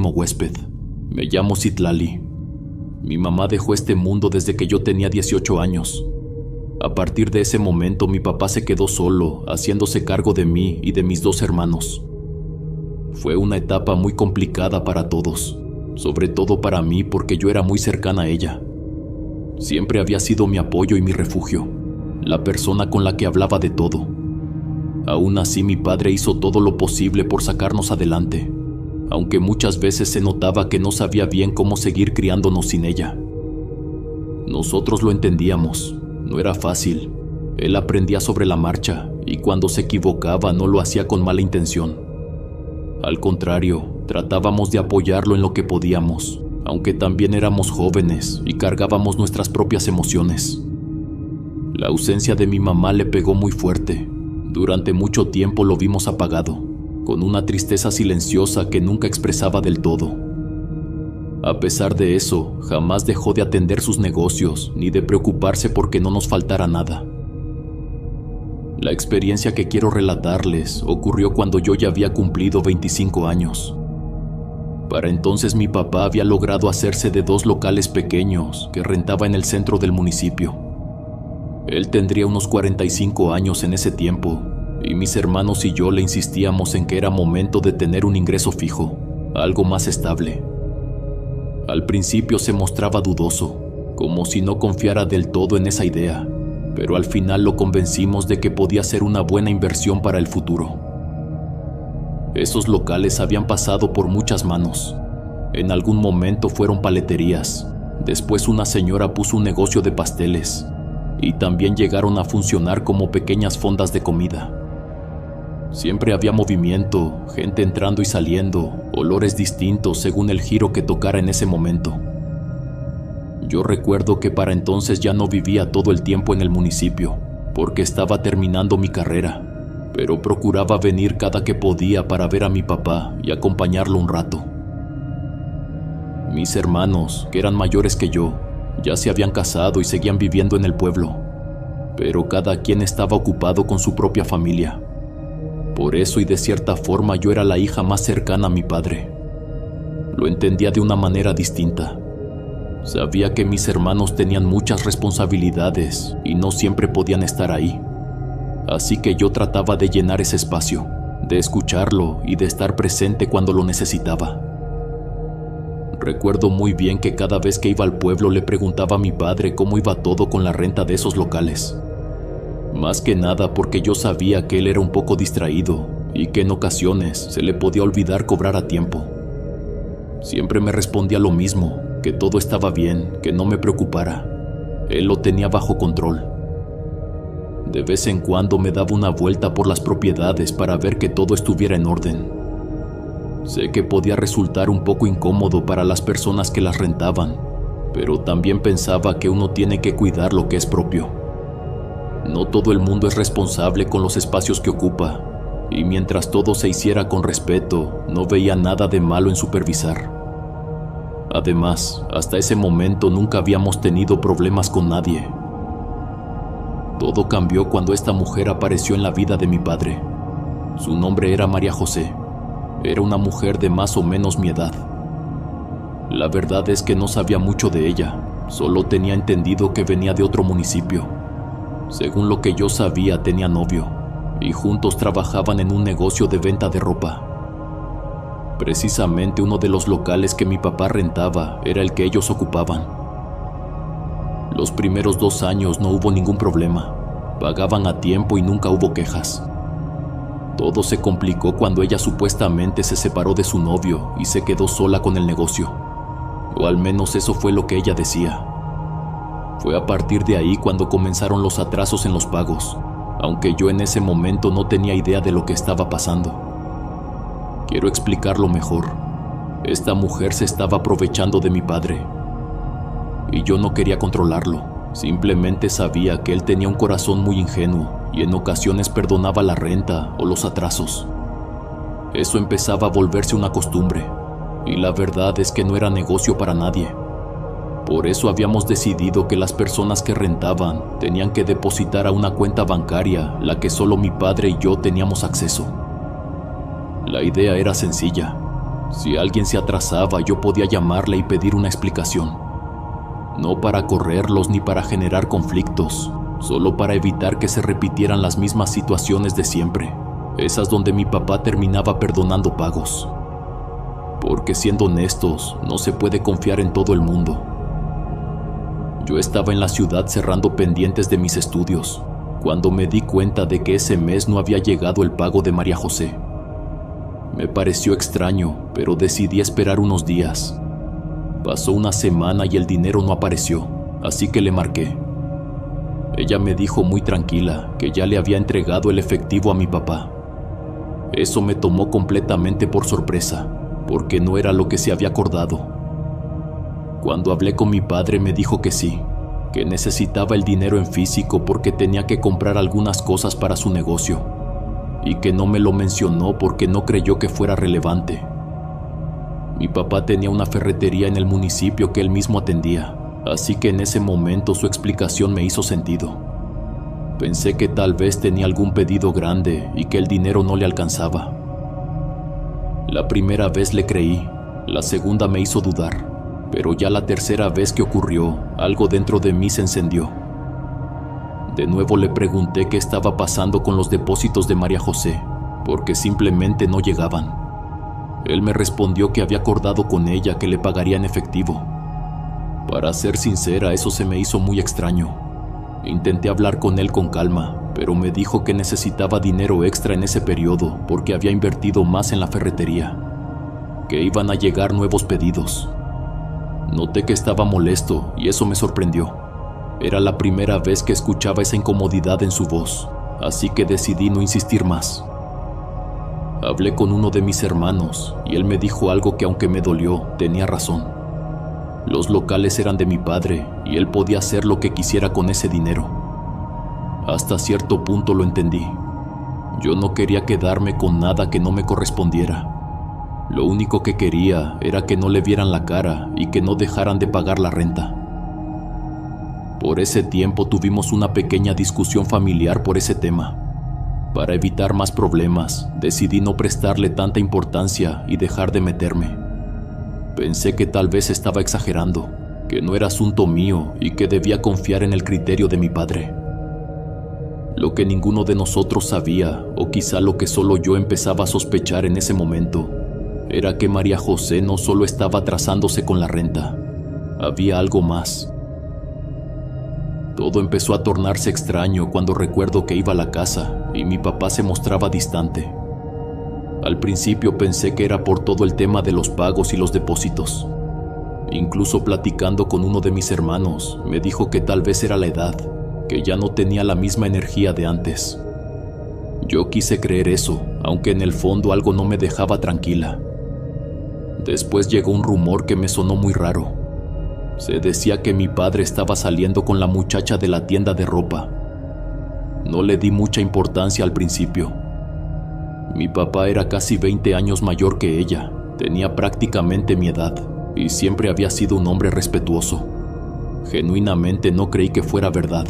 último huésped. Me llamo Citlali. Mi mamá dejó este mundo desde que yo tenía 18 años. A partir de ese momento mi papá se quedó solo, haciéndose cargo de mí y de mis 2 hermanos. Fue una etapa muy complicada para todos, sobre todo para mí porque yo era muy cercana a ella. Siempre había sido mi apoyo y mi refugio, la persona con la que hablaba de todo. Aún así mi padre hizo todo lo posible por sacarnos adelante, aunque muchas veces se notaba que no sabía bien cómo seguir criándonos sin ella. Nosotros lo entendíamos, no era fácil. Él aprendía sobre la marcha y cuando se equivocaba no lo hacía con mala intención. Al contrario, tratábamos de apoyarlo en lo que podíamos, aunque también éramos jóvenes y cargábamos nuestras propias emociones. La ausencia de mi mamá le pegó muy fuerte. Durante mucho tiempo lo vimos apagado, con una tristeza silenciosa que nunca expresaba del todo. A pesar de eso, jamás dejó de atender sus negocios ni de preocuparse porque no nos faltara nada. La experiencia que quiero relatarles ocurrió cuando yo ya había cumplido 25 años. Para entonces mi papá había logrado hacerse de 2 locales pequeños que rentaba en el centro del municipio. Él tendría unos 45 años en ese tiempo, y mis hermanos y yo le insistíamos en que era momento de tener un ingreso fijo, algo más estable. Al principio se mostraba dudoso, como si no confiara del todo en esa idea, pero al final lo convencimos de que podía ser una buena inversión para el futuro. Esos locales habían pasado por muchas manos. En algún momento fueron paleterías, después una señora puso un negocio de pasteles, y también llegaron a funcionar como pequeñas fondas de comida. Siempre había movimiento, gente entrando y saliendo, olores distintos según el giro que tocara en ese momento. Yo recuerdo que para entonces ya no vivía todo el tiempo en el municipio, porque estaba terminando mi carrera, pero procuraba venir cada que podía para ver a mi papá y acompañarlo un rato. Mis hermanos, que eran mayores que yo, ya se habían casado y seguían viviendo en el pueblo, pero cada quien estaba ocupado con su propia familia. Por eso y de cierta forma yo era la hija más cercana a mi padre. Lo entendía de una manera distinta. Sabía que mis hermanos tenían muchas responsabilidades y no siempre podían estar ahí. Así que yo trataba de llenar ese espacio, de escucharlo y de estar presente cuando lo necesitaba. Recuerdo muy bien que cada vez que iba al pueblo le preguntaba a mi padre cómo iba todo con la renta de esos locales. Más que nada porque yo sabía que él era un poco distraído y que en ocasiones se le podía olvidar cobrar a tiempo. Siempre me respondía lo mismo, que todo estaba bien, que no me preocupara. Él lo tenía bajo control. De vez en cuando me daba una vuelta por las propiedades para ver que todo estuviera en orden. Sé que podía resultar un poco incómodo para las personas que las rentaban, pero también pensaba que uno tiene que cuidar lo que es propio. No todo el mundo es responsable con los espacios que ocupa, y mientras todo se hiciera con respeto, no veía nada de malo en supervisar. Además, hasta ese momento nunca habíamos tenido problemas con nadie. Todo cambió cuando esta mujer apareció en la vida de mi padre. Su nombre era María José. Era una mujer de más o menos mi edad. La verdad es que no sabía mucho de ella, solo tenía entendido que venía de otro municipio. Según lo que yo sabía, tenía novio, y juntos trabajaban en un negocio de venta de ropa. Precisamente uno de los locales que mi papá rentaba era el que ellos ocupaban. Los primeros 2 años no hubo ningún problema, pagaban a tiempo y nunca hubo quejas. Todo se complicó cuando ella supuestamente se separó de su novio y se quedó sola con el negocio, o al menos eso fue lo que ella decía. Fue a partir de ahí cuando comenzaron los atrasos en los pagos, aunque yo en ese momento no tenía idea de lo que estaba pasando. Quiero explicarlo mejor. Esta mujer se estaba aprovechando de mi padre, y yo no quería controlarlo. Simplemente sabía que él tenía un corazón muy ingenuo y en ocasiones perdonaba la renta o los atrasos. Eso empezaba a volverse una costumbre, y la verdad es que no era negocio para nadie. Por eso habíamos decidido que las personas que rentaban tenían que depositar a una cuenta bancaria la que solo mi padre y yo teníamos acceso. La idea era sencilla. Si alguien se atrasaba, yo podía llamarle y pedir una explicación. No para correrlos ni para generar conflictos, solo para evitar que se repitieran las mismas situaciones de siempre, esas donde mi papá terminaba perdonando pagos. Porque siendo honestos, no se puede confiar en todo el mundo. Yo estaba en la ciudad cerrando pendientes de mis estudios, cuando me di cuenta de que ese mes no había llegado el pago de María José. Me pareció extraño, pero decidí esperar unos días. Pasó una semana y el dinero no apareció, así que le marqué. Ella me dijo muy tranquila que ya le había entregado el efectivo a mi papá. Eso me tomó completamente por sorpresa, porque no era lo que se había acordado. Cuando hablé con mi padre me dijo que sí, que necesitaba el dinero en físico porque tenía que comprar algunas cosas para su negocio, y que no me lo mencionó porque no creyó que fuera relevante. Mi papá tenía una ferretería en el municipio que él mismo atendía, así que en ese momento su explicación me hizo sentido. Pensé que tal vez tenía algún pedido grande y que el dinero no le alcanzaba. La primera vez le creí, la segunda me hizo dudar, pero ya la tercera vez que ocurrió, algo dentro de mí se encendió. De nuevo le pregunté qué estaba pasando con los depósitos de María José, porque simplemente no llegaban. Él me respondió que había acordado con ella que le pagaría en efectivo. Para ser sincera, eso se me hizo muy extraño. Intenté hablar con él con calma, pero me dijo que necesitaba dinero extra en ese periodo porque había invertido más en la ferretería, que iban a llegar nuevos pedidos. Noté que estaba molesto y eso me sorprendió. Era la primera vez que escuchaba esa incomodidad en su voz, así que decidí no insistir más. Hablé con uno de mis hermanos y él me dijo algo que, aunque me dolió, tenía razón. Los locales eran de mi padre y él podía hacer lo que quisiera con ese dinero. Hasta cierto punto lo entendí. Yo no quería quedarme con nada que no me correspondiera. Lo único que quería era que no le vieran la cara y que no dejaran de pagar la renta. Por ese tiempo tuvimos una pequeña discusión familiar por ese tema. Para evitar más problemas, decidí no prestarle tanta importancia y dejar de meterme. Pensé que tal vez estaba exagerando, que no era asunto mío y que debía confiar en el criterio de mi padre. Lo que ninguno de nosotros sabía, o quizá lo que solo yo empezaba a sospechar en ese momento, era que María José no solo estaba atrasándose con la renta, había algo más. Todo empezó a tornarse extraño cuando recuerdo que iba a la casa y mi papá se mostraba distante. Al principio pensé que era por todo el tema de los pagos y los depósitos. Incluso platicando con uno de mis hermanos, me dijo que tal vez era la edad, que ya no tenía la misma energía de antes. Yo quise creer eso, aunque en el fondo algo no me dejaba tranquila. Después llegó un rumor que me sonó muy raro. Se decía que mi padre estaba saliendo con la muchacha de la tienda de ropa. No le di mucha importancia al principio. Mi papá era casi 20 años mayor que ella, tenía prácticamente mi edad y siempre había sido un hombre respetuoso. Genuinamente no creí que fuera verdad.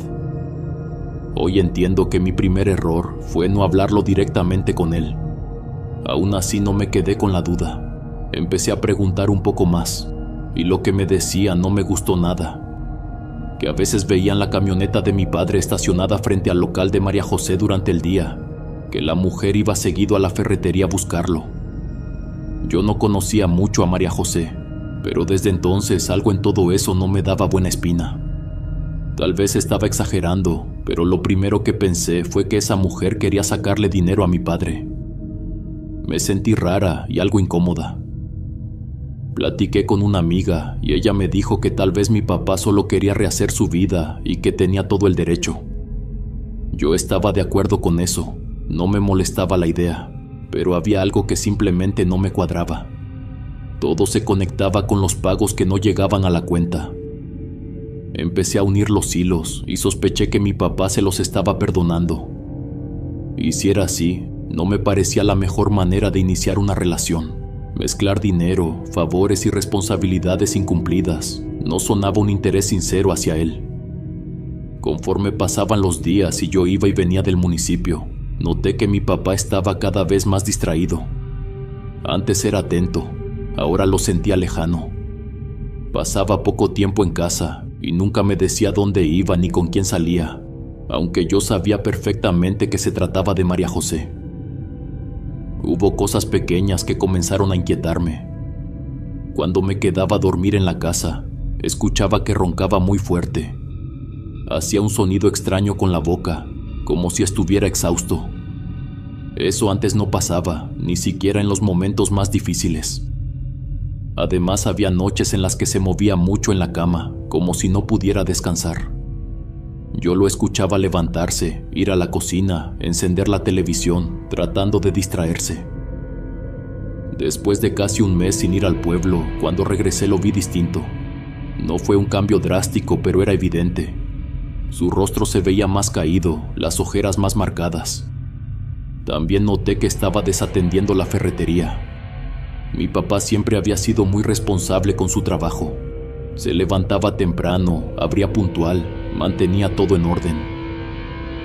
Hoy entiendo que mi primer error fue no hablarlo directamente con él. Aún así no me quedé con la duda. Empecé a preguntar un poco más. Y lo que me decía no me gustó nada. Que a veces veían la camioneta de mi padre estacionada frente al local de María José durante el día, que la mujer iba seguido a la ferretería a buscarlo. Yo no conocía mucho a María José, pero desde entonces algo en todo eso no me daba buena espina. Tal vez estaba exagerando, pero lo primero que pensé fue que esa mujer quería sacarle dinero a mi padre. Me sentí rara y algo incómoda. Platiqué con una amiga y ella me dijo que tal vez mi papá solo quería rehacer su vida y que tenía todo el derecho. Yo estaba de acuerdo con eso, no me molestaba la idea, pero había algo que simplemente no me cuadraba. Todo se conectaba con los pagos que no llegaban a la cuenta. Empecé a unir los hilos y sospeché que mi papá se los estaba perdonando. Y si era así, no me parecía la mejor manera de iniciar una relación. Mezclar dinero, favores y responsabilidades incumplidas no sonaba un interés sincero hacia él. Conforme pasaban los días y yo iba y venía del municipio, noté que mi papá estaba cada vez más distraído. Antes era atento, Ahora lo sentía lejano. Pasaba poco tiempo en casa y nunca me decía dónde iba ni con quién salía, aunque yo sabía perfectamente que se trataba de María José. Hubo cosas pequeñas que comenzaron a inquietarme. Cuando me quedaba a dormir en la casa, escuchaba que roncaba muy fuerte. Hacía un sonido extraño con la boca, como si estuviera exhausto. Eso antes no pasaba, ni siquiera en los momentos más difíciles. Además, había noches en las que se movía mucho en la cama, como si no pudiera descansar. Yo lo escuchaba levantarse, ir a la cocina, encender la televisión, tratando de distraerse. Después de casi un mes sin ir al pueblo, cuando regresé lo vi distinto. No fue un cambio drástico, pero era evidente. Su rostro se veía más caído, las ojeras más marcadas. También noté que estaba desatendiendo la ferretería. Mi papá siempre había sido muy responsable con su trabajo. Se levantaba temprano, abría puntual, mantenía todo en orden.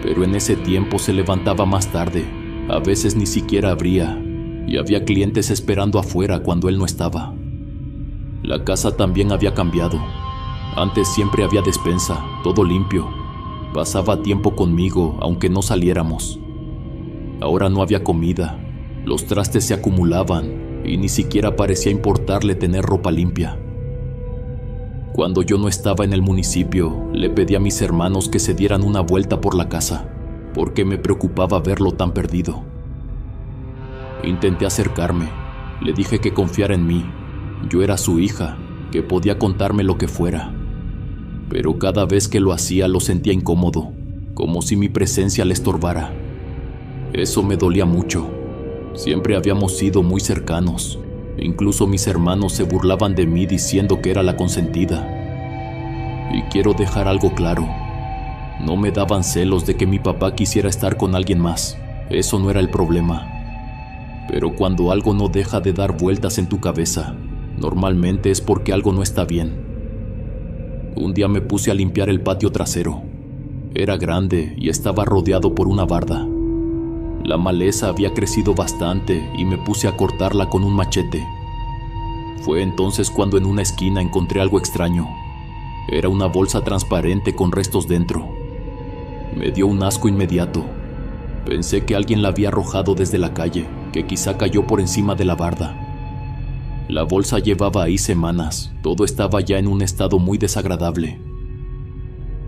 Pero en ese tiempo se levantaba más tarde, a veces ni siquiera abría, y había clientes esperando afuera cuando él no estaba. La casa también había cambiado. Antes siempre había despensa, todo limpio. Pasaba tiempo conmigo, aunque no saliéramos. Ahora no había comida, los trastes se acumulaban y ni siquiera parecía importarle tener ropa limpia. Cuando yo no estaba en el municipio, le pedí a mis hermanos que se dieran una vuelta por la casa, porque me preocupaba verlo tan perdido. Intenté acercarme, le dije que confiara en mí. Yo era su hija, que podía contarme lo que fuera. Pero cada vez que lo hacía lo sentía incómodo, como si mi presencia le estorbara. Eso me dolía mucho. Siempre habíamos sido muy cercanos. Incluso mis hermanos se burlaban de mí diciendo que era la consentida. Y quiero dejar algo claro. No me daban celos de que mi papá quisiera estar con alguien más. Eso no era el problema. Pero cuando algo no deja de dar vueltas en tu cabeza, normalmente es porque algo no está bien. Un día me puse a limpiar el patio trasero. Era grande y estaba rodeado por una barda. La maleza había crecido bastante y me puse a cortarla con un machete. Fue entonces cuando en una esquina encontré algo extraño. Era una bolsa transparente con restos dentro. Me dio un asco inmediato. Pensé que alguien la había arrojado desde la calle, que quizá cayó por encima de la barda. La bolsa llevaba ahí semanas, todo estaba ya en un estado muy desagradable.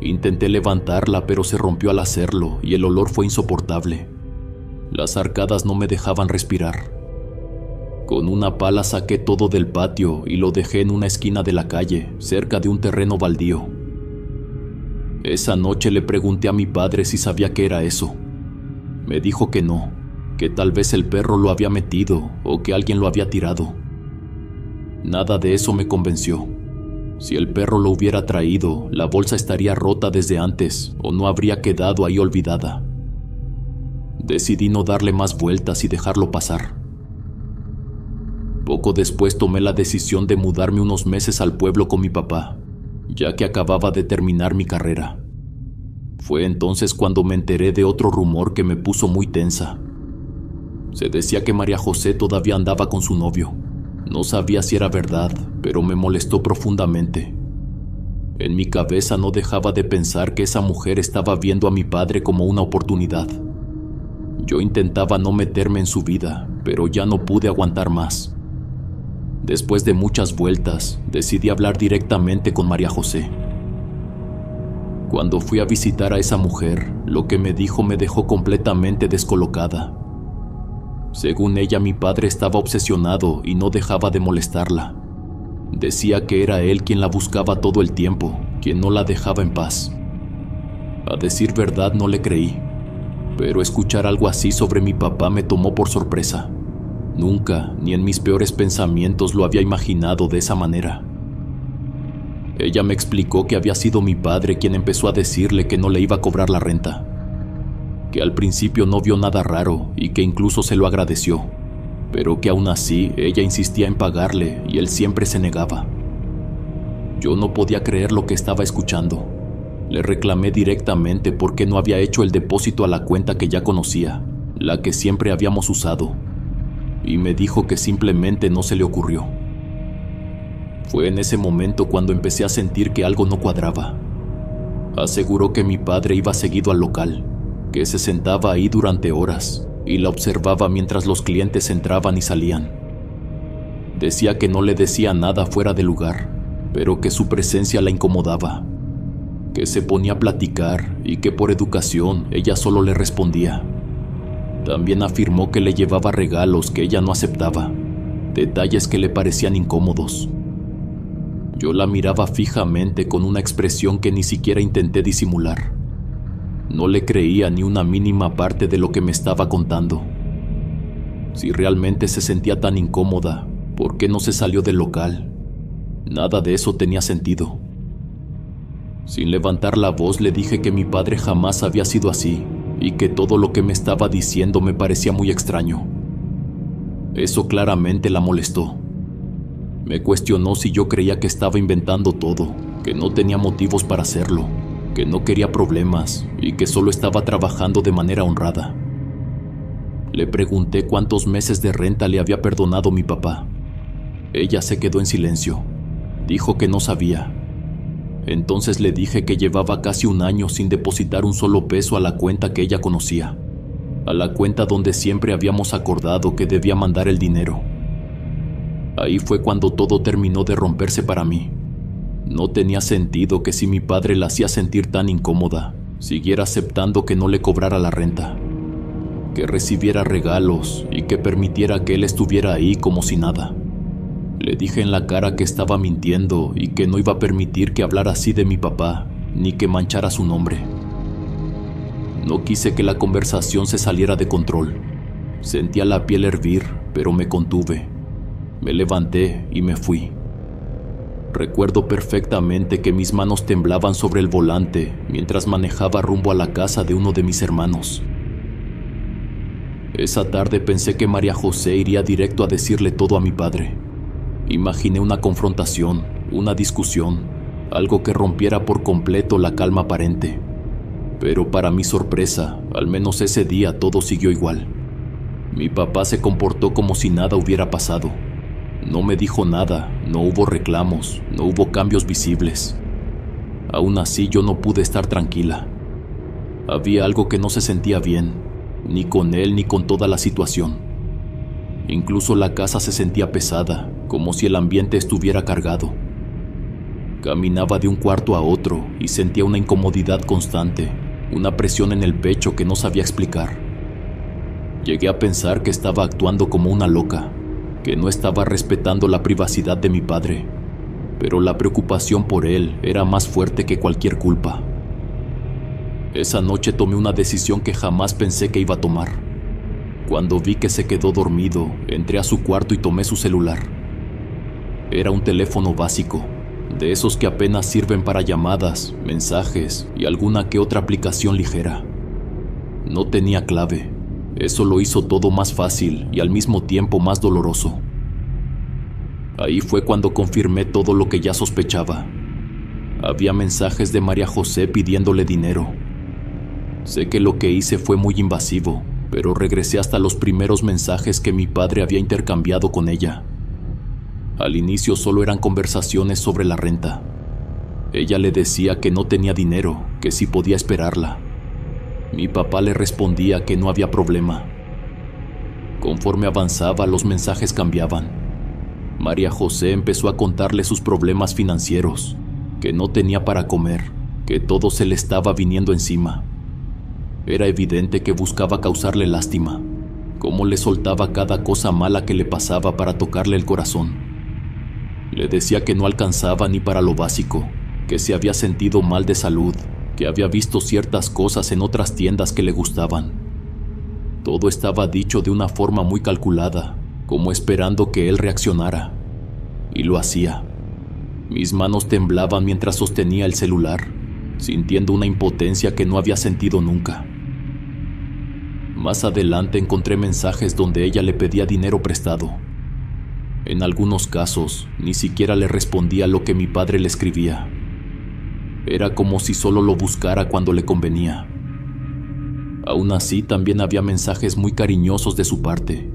Intenté levantarla, pero se rompió al hacerlo y el olor fue insoportable. Las arcadas no me dejaban respirar. Con una pala saqué todo del patio y lo dejé en una esquina de la calle, cerca de un terreno baldío. Esa noche le pregunté a mi padre si sabía qué era eso. Me dijo que no, que tal vez el perro lo había metido o que alguien lo había tirado. Nada de eso me convenció. Si el perro lo hubiera traído, la bolsa estaría rota desde antes o no habría quedado ahí olvidada. Decidí no darle más vueltas y dejarlo pasar. Poco después tomé la decisión de mudarme unos meses al pueblo con mi papá, ya que acababa de terminar mi carrera. Fue entonces cuando me enteré de otro rumor que me puso muy tensa. Se decía que María José todavía andaba con su novio. No sabía si era verdad, pero me molestó profundamente. En mi cabeza no dejaba de pensar que esa mujer estaba viendo a mi padre como una oportunidad. Yo intentaba no meterme en su vida, pero ya no pude aguantar más. Después de muchas vueltas, decidí hablar directamente con María José. Cuando fui a visitar a esa mujer, lo que me dijo me dejó completamente descolocada. Según ella, mi padre estaba obsesionado y no dejaba de molestarla. Decía que era él quien la buscaba todo el tiempo, quien no la dejaba en paz. A decir verdad, no le creí. Pero escuchar algo así sobre mi papá me tomó por sorpresa. Nunca, ni en mis peores pensamientos, lo había imaginado de esa manera. Ella me explicó que había sido mi padre quien empezó a decirle que no le iba a cobrar la renta. Que al principio no vio nada raro y que incluso se lo agradeció, pero que aún así ella insistía en pagarle y él siempre se negaba. Yo no podía creer lo que estaba escuchando. Le reclamé directamente por qué no había hecho el depósito a la cuenta que ya conocía, la que siempre habíamos usado, y me dijo que simplemente no se le ocurrió. Fue en ese momento cuando empecé a sentir que algo no cuadraba. Aseguró que mi padre iba seguido al local, que se sentaba ahí durante horas y la observaba mientras los clientes entraban y salían. Decía que no le decía nada fuera de lugar, pero que su presencia la incomodaba, que se ponía a platicar y que por educación ella solo le respondía. También afirmó que le llevaba regalos que ella no aceptaba, detalles que le parecían incómodos. Yo la miraba fijamente con una expresión que ni siquiera intenté disimular. No le creía ni una mínima parte de lo que me estaba contando. Si realmente se sentía tan incómoda, ¿por qué no se salió del local? Nada de eso tenía sentido. Sin levantar la voz le dije que mi padre jamás había sido así y que todo lo que me estaba diciendo me parecía muy extraño. Eso claramente la molestó. Me cuestionó si yo creía que estaba inventando todo, que no tenía motivos para hacerlo, que no quería problemas y que solo estaba trabajando de manera honrada. Le pregunté cuántos meses de renta le había perdonado mi papá. Ella se quedó en silencio. Dijo que no sabía. Entonces le dije que llevaba casi un año sin depositar un solo peso a la cuenta que ella conocía, a la cuenta donde siempre habíamos acordado que debía mandar el dinero. Ahí fue cuando todo terminó de romperse para mí. No tenía sentido que si mi padre la hacía sentir tan incómoda, siguiera aceptando que no le cobrara la renta, que recibiera regalos y que permitiera que él estuviera ahí como si nada. Le dije en la cara que estaba mintiendo y que no iba a permitir que hablara así de mi papá, ni que manchara su nombre. No quise que la conversación se saliera de control. Sentía la piel hervir, pero me contuve. Me levanté y me fui. Recuerdo perfectamente que mis manos temblaban sobre el volante mientras manejaba rumbo a la casa de uno de mis hermanos. Esa tarde pensé que María José iría directo a decirle todo a mi padre. Imaginé una confrontación, una discusión, algo que rompiera por completo la calma aparente. Pero para mi sorpresa, al menos ese día todo siguió igual. Mi papá se comportó como si nada hubiera pasado. No me dijo nada, no hubo reclamos, no hubo cambios visibles. Aún así yo no pude estar tranquila. Había algo que no se sentía bien, ni con él ni con toda la situación. Incluso la casa se sentía pesada, como si el ambiente estuviera cargado. Caminaba de un cuarto a otro y sentía una incomodidad constante, una presión en el pecho que no sabía explicar. Llegué a pensar que estaba actuando como una loca, que no estaba respetando la privacidad de mi padre, pero la preocupación por él era más fuerte que cualquier culpa. Esa noche tomé una decisión que jamás pensé que iba a tomar. Cuando vi que se quedó dormido, entré a su cuarto y tomé su celular. Era un teléfono básico, de esos que apenas sirven para llamadas, mensajes y alguna que otra aplicación ligera. No tenía clave. Eso lo hizo todo más fácil y al mismo tiempo más doloroso. Ahí fue cuando confirmé todo lo que ya sospechaba. Había mensajes de María José pidiéndole dinero. Sé que lo que hice fue muy invasivo, pero regresé hasta los primeros mensajes que mi padre había intercambiado con ella. Al inicio solo eran conversaciones sobre la renta. Ella le decía que no tenía dinero, que sí podía esperarla. Mi papá le respondía que no había problema. Conforme avanzaba, los mensajes cambiaban. María José empezó a contarle sus problemas financieros, que no tenía para comer, que todo se le estaba viniendo encima. Era evidente que buscaba causarle lástima, cómo le soltaba cada cosa mala que le pasaba para tocarle el corazón. Le decía que no alcanzaba ni para lo básico, que se había sentido mal de salud, que había visto ciertas cosas en otras tiendas que le gustaban. Todo estaba dicho de una forma muy calculada, como esperando que él reaccionara. Y lo hacía. Mis manos temblaban mientras sostenía el celular, sintiendo una impotencia que no había sentido nunca. Más adelante encontré mensajes donde ella le pedía dinero prestado. En algunos casos, ni siquiera le respondía lo que mi padre le escribía. Era como si solo lo buscara cuando le convenía. Aún así, también había mensajes muy cariñosos de su parte,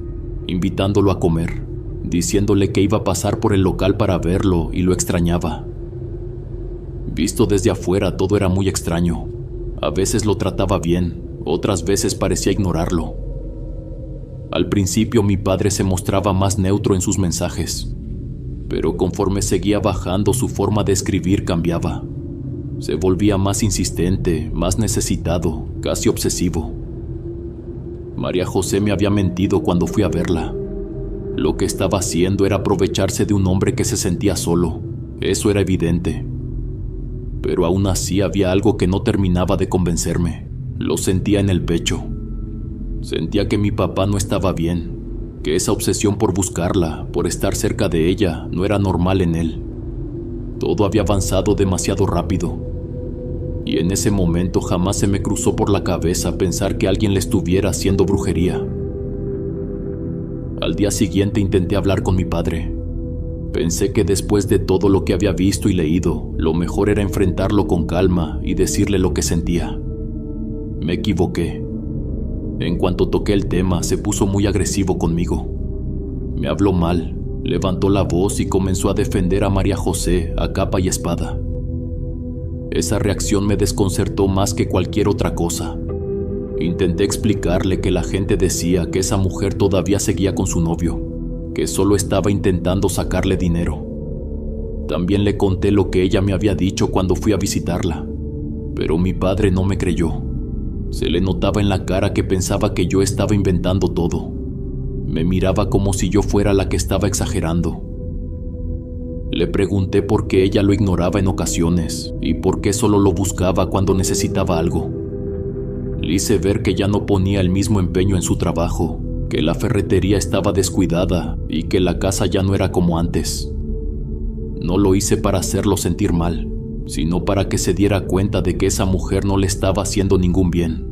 invitándolo a comer, diciéndole que iba a pasar por el local para verlo y lo extrañaba. Visto desde afuera, todo era muy extraño. A veces lo trataba bien, otras veces parecía ignorarlo. Al principio mi padre se mostraba más neutro en sus mensajes, pero conforme seguía bajando su forma de escribir cambiaba. Se volvía más insistente, más necesitado, casi obsesivo. María José me había mentido cuando fui a verla. Lo que estaba haciendo era aprovecharse de un hombre que se sentía solo. Eso era evidente. Pero aún así había algo que no terminaba de convencerme. Lo sentía en el pecho. Sentía que mi papá no estaba bien, que esa obsesión por buscarla, por estar cerca de ella, no era normal en él. Todo había avanzado demasiado rápido. Y en ese momento jamás se me cruzó por la cabeza pensar que alguien le estuviera haciendo brujería. Al día siguiente intenté hablar con mi padre. Pensé que después de todo lo que había visto y leído, lo mejor era enfrentarlo con calma y decirle lo que sentía. Me equivoqué. En cuanto toqué el tema, se puso muy agresivo conmigo. Me habló mal, levantó la voz y comenzó a defender a María José a capa y espada. Esa reacción me desconcertó más que cualquier otra cosa. Intenté explicarle que la gente decía que esa mujer todavía seguía con su novio, que solo estaba intentando sacarle dinero. También le conté lo que ella me había dicho cuando fui a visitarla, pero mi padre no me creyó. Se le notaba en la cara que pensaba que yo estaba inventando todo. Me miraba como si yo fuera la que estaba exagerando. Le pregunté por qué ella lo ignoraba en ocasiones y por qué solo lo buscaba cuando necesitaba algo. Le hice ver que ya no ponía el mismo empeño en su trabajo, que la ferretería estaba descuidada y que la casa ya no era como antes. No lo hice para hacerlo sentir mal, sino para que se diera cuenta de que esa mujer no le estaba haciendo ningún bien.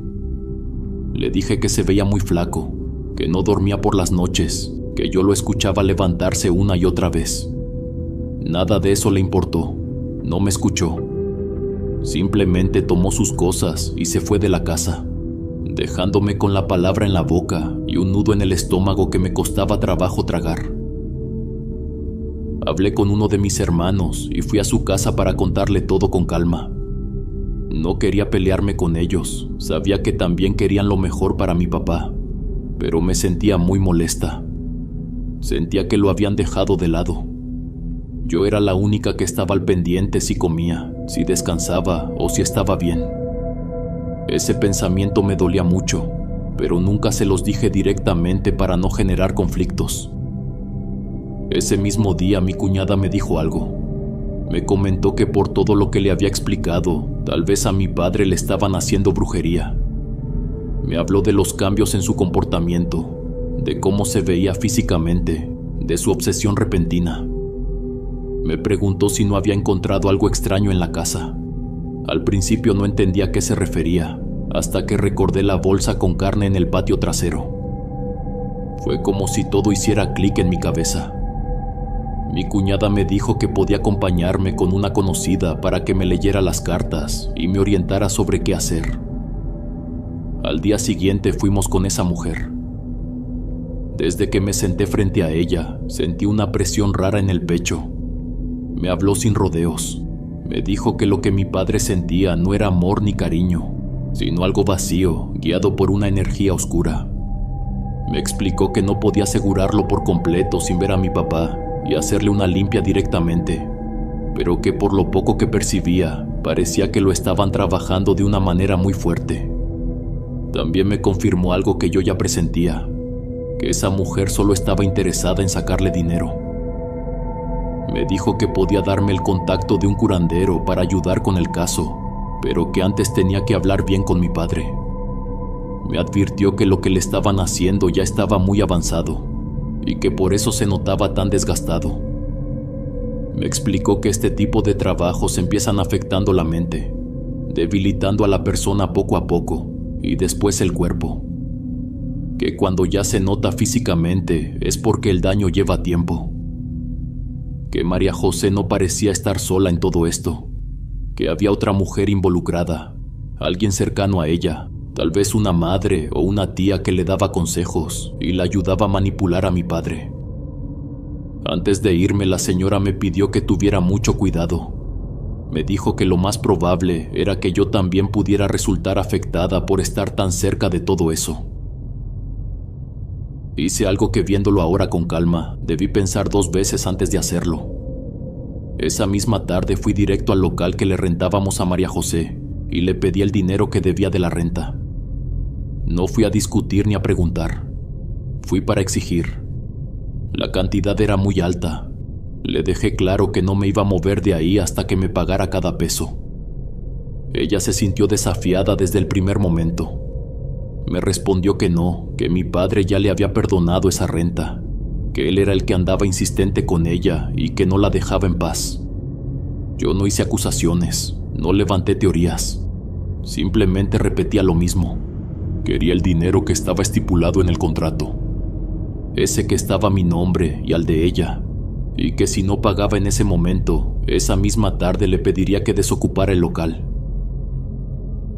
Le dije que se veía muy flaco, que no dormía por las noches, que yo lo escuchaba levantarse una y otra vez. Nada de eso le importó, no me escuchó. Simplemente tomó sus cosas y se fue de la casa, dejándome con la palabra en la boca y un nudo en el estómago que me costaba trabajo tragar. Hablé con uno de mis hermanos y fui a su casa para contarle todo con calma. No quería pelearme con ellos, sabía que también querían lo mejor para mi papá, pero me sentía muy molesta. Sentía que lo habían dejado de lado. Yo era la única que estaba al pendiente si comía, si descansaba o si estaba bien. Ese pensamiento me dolía mucho, pero nunca se los dije directamente para no generar conflictos. Ese mismo día mi cuñada me dijo algo. Me comentó que por todo lo que le había explicado, tal vez a mi padre le estaban haciendo brujería. Me habló de los cambios en su comportamiento, de cómo se veía físicamente, de su obsesión repentina. Me preguntó si no había encontrado algo extraño en la casa. Al principio no entendía a qué se refería, hasta que recordé la bolsa con carne en el patio trasero. Fue como si todo hiciera clic en mi cabeza. Mi cuñada me dijo que podía acompañarme con una conocida para que me leyera las cartas y me orientara sobre qué hacer. Al día siguiente fuimos con esa mujer. Desde que me senté frente a ella, sentí una presión rara en el pecho. Me habló sin rodeos. Me dijo que lo que mi padre sentía no era amor ni cariño, sino algo vacío, guiado por una energía oscura. Me explicó que no podía asegurarlo por completo sin ver a mi papá y hacerle una limpia directamente, pero que por lo poco que percibía, parecía que lo estaban trabajando de una manera muy fuerte. También me confirmó algo que yo ya presentía, que esa mujer solo estaba interesada en sacarle dinero. Me dijo que podía darme el contacto de un curandero para ayudar con el caso, pero que antes tenía que hablar bien con mi padre. Me advirtió que lo que le estaban haciendo ya estaba muy avanzado y que por eso se notaba tan desgastado. Me explicó que este tipo de trabajos empiezan afectando la mente, debilitando a la persona poco a poco y después el cuerpo. Que cuando ya se nota físicamente es porque el daño lleva tiempo. Que María José no parecía estar sola en todo esto, que había otra mujer involucrada, alguien cercano a ella, tal vez una madre o una tía que le daba consejos y la ayudaba a manipular a mi padre. Antes de irme, la señora me pidió que tuviera mucho cuidado. Me dijo que lo más probable era que yo también pudiera resultar afectada por estar tan cerca de todo eso. Hice algo que, viéndolo ahora con calma, debí pensar 2 veces antes de hacerlo. Esa misma tarde fui directo al local que le rentábamos a María José y le pedí el dinero que debía de la renta. No fui a discutir ni a preguntar. Fui para exigir. La cantidad era muy alta. Le dejé claro que no me iba a mover de ahí hasta que me pagara cada peso. Ella se sintió desafiada desde el primer momento. Me respondió que no, que mi padre ya le había perdonado esa renta, que él era el que andaba insistente con ella y que no la dejaba en paz. Yo no hice acusaciones, no levanté teorías. Simplemente repetía lo mismo. Quería el dinero que estaba estipulado en el contrato. Ese que estaba a mi nombre y al de ella, y que si no pagaba en ese momento, esa misma tarde le pediría que desocupara el local.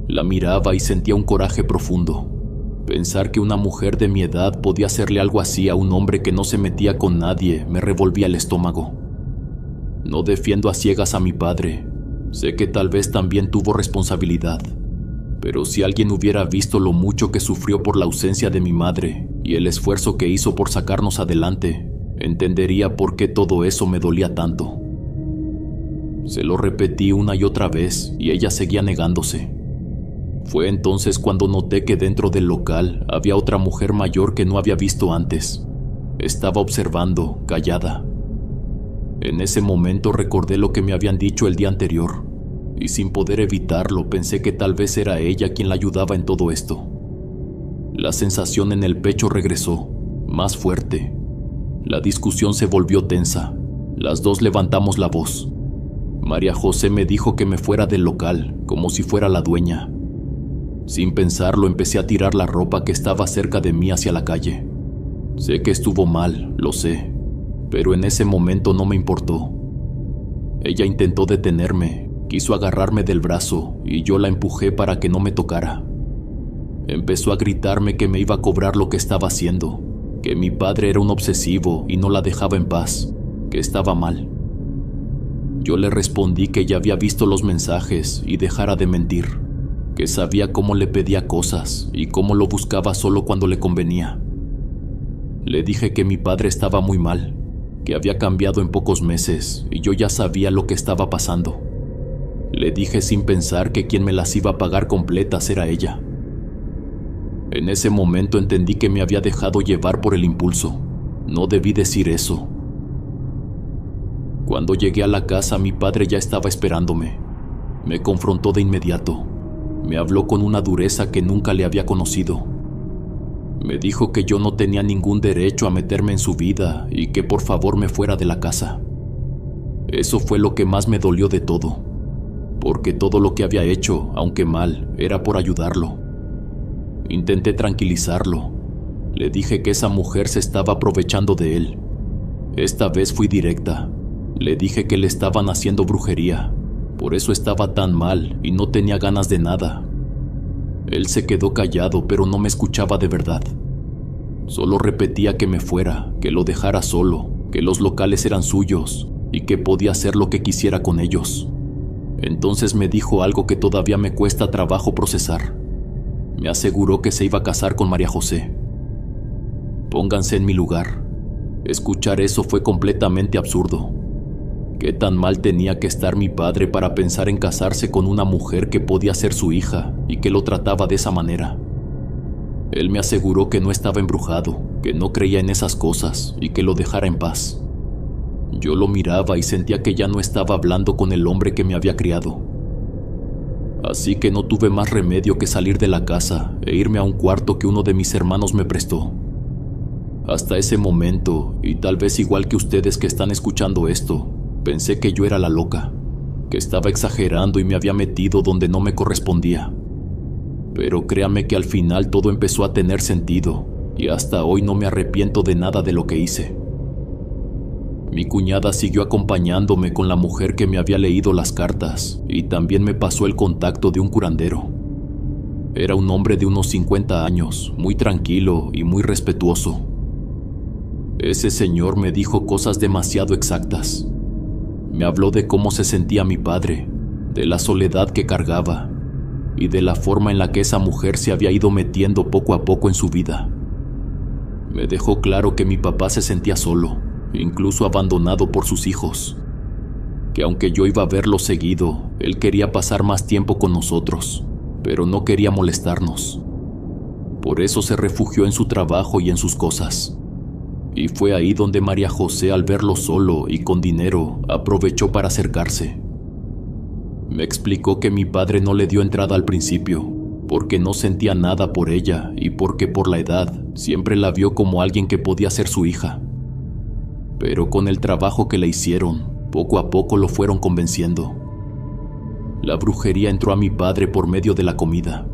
La miraba y sentía un coraje profundo. Pensar que una mujer de mi edad podía hacerle algo así a un hombre que no se metía con nadie me revolvía el estómago. No defiendo a ciegas a mi padre. Sé que tal vez también tuvo responsabilidad. Pero si alguien hubiera visto lo mucho que sufrió por la ausencia de mi madre y el esfuerzo que hizo por sacarnos adelante, entendería por qué todo eso me dolía tanto. Se lo repetí una y otra vez y ella seguía negándose. Fue entonces cuando noté que dentro del local había otra mujer mayor que no había visto antes. Estaba observando, callada. En ese momento recordé lo que me habían dicho el día anterior, y sin poder evitarlo pensé que tal vez era ella quien la ayudaba en todo esto. La sensación en el pecho regresó, más fuerte. La discusión se volvió tensa. Las dos levantamos la voz. María José me dijo que me fuera del local, como si fuera la dueña. Sin pensarlo, empecé a tirar la ropa que estaba cerca de mí hacia la calle. Sé que estuvo mal, lo sé, pero en ese momento no me importó. Ella intentó detenerme, quiso agarrarme del brazo y yo la empujé para que no me tocara. Empezó a gritarme que me iba a cobrar lo que estaba haciendo, que mi padre era un obsesivo y no la dejaba en paz, que estaba mal. Yo le respondí que ya había visto los mensajes y dejara de mentir, que sabía cómo le pedía cosas y cómo lo buscaba solo cuando le convenía. Le dije que mi padre estaba muy mal, que había cambiado en pocos meses y yo ya sabía lo que estaba pasando. Le dije sin pensar que quien me las iba a pagar completas era ella. En ese momento entendí que me había dejado llevar por el impulso. No debí decir eso. Cuando llegué a la casa, mi padre ya estaba esperándome. Me confrontó de inmediato. Me habló con una dureza que nunca le había conocido. Me dijo que yo no tenía ningún derecho a meterme en su vida y que por favor me fuera de la casa. Eso fue lo que más me dolió de todo, porque todo lo que había hecho, aunque mal, era por ayudarlo. Intenté tranquilizarlo. Le dije que esa mujer se estaba aprovechando de él. Esta vez fui directa. Le dije que le estaban haciendo brujería. Por eso estaba tan mal y no tenía ganas de nada. Él se quedó callado, pero no me escuchaba de verdad. Solo repetía que me fuera, que lo dejara solo, que los locales eran suyos y que podía hacer lo que quisiera con ellos. Entonces me dijo algo que todavía me cuesta trabajo procesar. Me aseguró que se iba a casar con María José. Pónganse en mi lugar. Escuchar eso fue completamente absurdo. ¿Qué tan mal tenía que estar mi padre para pensar en casarse con una mujer que podía ser su hija y que lo trataba de esa manera? Él me aseguró que no estaba embrujado, que no creía en esas cosas y que lo dejara en paz. Yo lo miraba y sentía que ya no estaba hablando con el hombre que me había criado. Así que no tuve más remedio que salir de la casa e irme a un cuarto que uno de mis hermanos me prestó. Hasta ese momento, y tal vez igual que ustedes que están escuchando esto, pensé que yo era la loca, que estaba exagerando y me había metido donde no me correspondía. Pero créame que al final todo empezó a tener sentido y hasta hoy no me arrepiento de nada de lo que hice. Mi cuñada siguió acompañándome con la mujer que me había leído las cartas y también me pasó el contacto de un curandero. Era un hombre de unos 50 años, muy tranquilo y muy respetuoso. Ese señor me dijo cosas demasiado exactas. Me habló de cómo se sentía mi padre, de la soledad que cargaba y de la forma en la que esa mujer se había ido metiendo poco a poco en su vida. Me dejó claro que mi papá se sentía solo, incluso abandonado por sus hijos, que aunque yo iba a verlo seguido, él quería pasar más tiempo con nosotros, pero no quería molestarnos. Por eso se refugió en su trabajo y en sus cosas. Y fue ahí donde María José, al verlo solo y con dinero, aprovechó para acercarse. Me explicó que mi padre no le dio entrada al principio, porque no sentía nada por ella y porque por la edad siempre la vio como alguien que podía ser su hija. Pero con el trabajo que le hicieron, poco a poco lo fueron convenciendo. La brujería entró a mi padre por medio de la comida.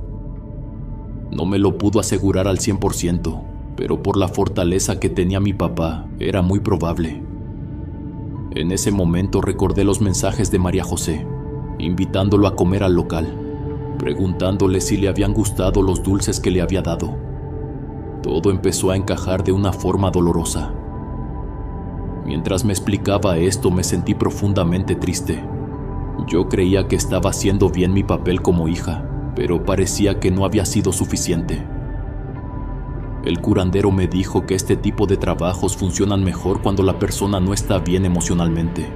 No me lo pudo asegurar al 100%, pero por la fortaleza que tenía mi papá, era muy probable. En ese momento recordé los mensajes de María José, invitándolo a comer al local, preguntándole si le habían gustado los dulces que le había dado. Todo empezó a encajar de una forma dolorosa. Mientras me explicaba esto, me sentí profundamente triste. Yo creía que estaba haciendo bien mi papel como hija, pero parecía que no había sido suficiente. El curandero me dijo que este tipo de trabajos funcionan mejor cuando la persona no está bien emocionalmente,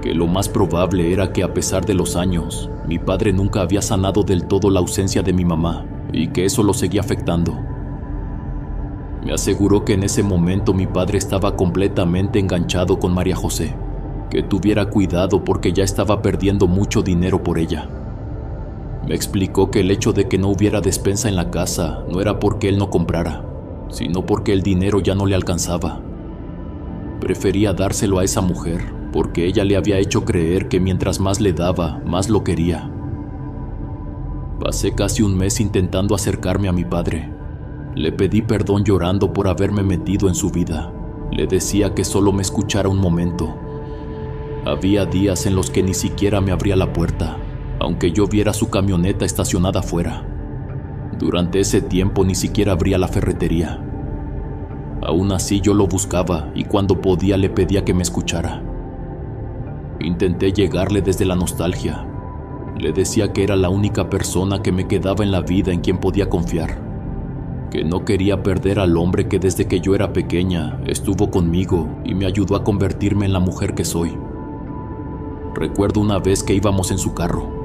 que lo más probable era que a pesar de los años, mi padre nunca había sanado del todo la ausencia de mi mamá y que eso lo seguía afectando. Me aseguró que en ese momento mi padre estaba completamente enganchado con María José, que tuviera cuidado porque ya estaba perdiendo mucho dinero por ella. Me explicó que el hecho de que no hubiera despensa en la casa no era porque él no comprara, sino porque el dinero ya no le alcanzaba. Prefería dárselo a esa mujer porque ella le había hecho creer que mientras más le daba, más lo quería. Pasé casi un mes intentando acercarme a mi padre. Le pedí perdón llorando por haberme metido en su vida. Le decía que solo me escuchara un momento. Había días en los que ni siquiera me abría la puerta, aunque yo viera su camioneta estacionada afuera. Durante ese tiempo ni siquiera abría la ferretería. Aún así yo lo buscaba y cuando podía le pedía que me escuchara. Intenté llegarle desde la nostalgia. Le decía que era la única persona que me quedaba en la vida en quien podía confiar, que no quería perder al hombre que desde que yo era pequeña estuvo conmigo y me ayudó a convertirme en la mujer que soy. Recuerdo una vez que íbamos en su carro.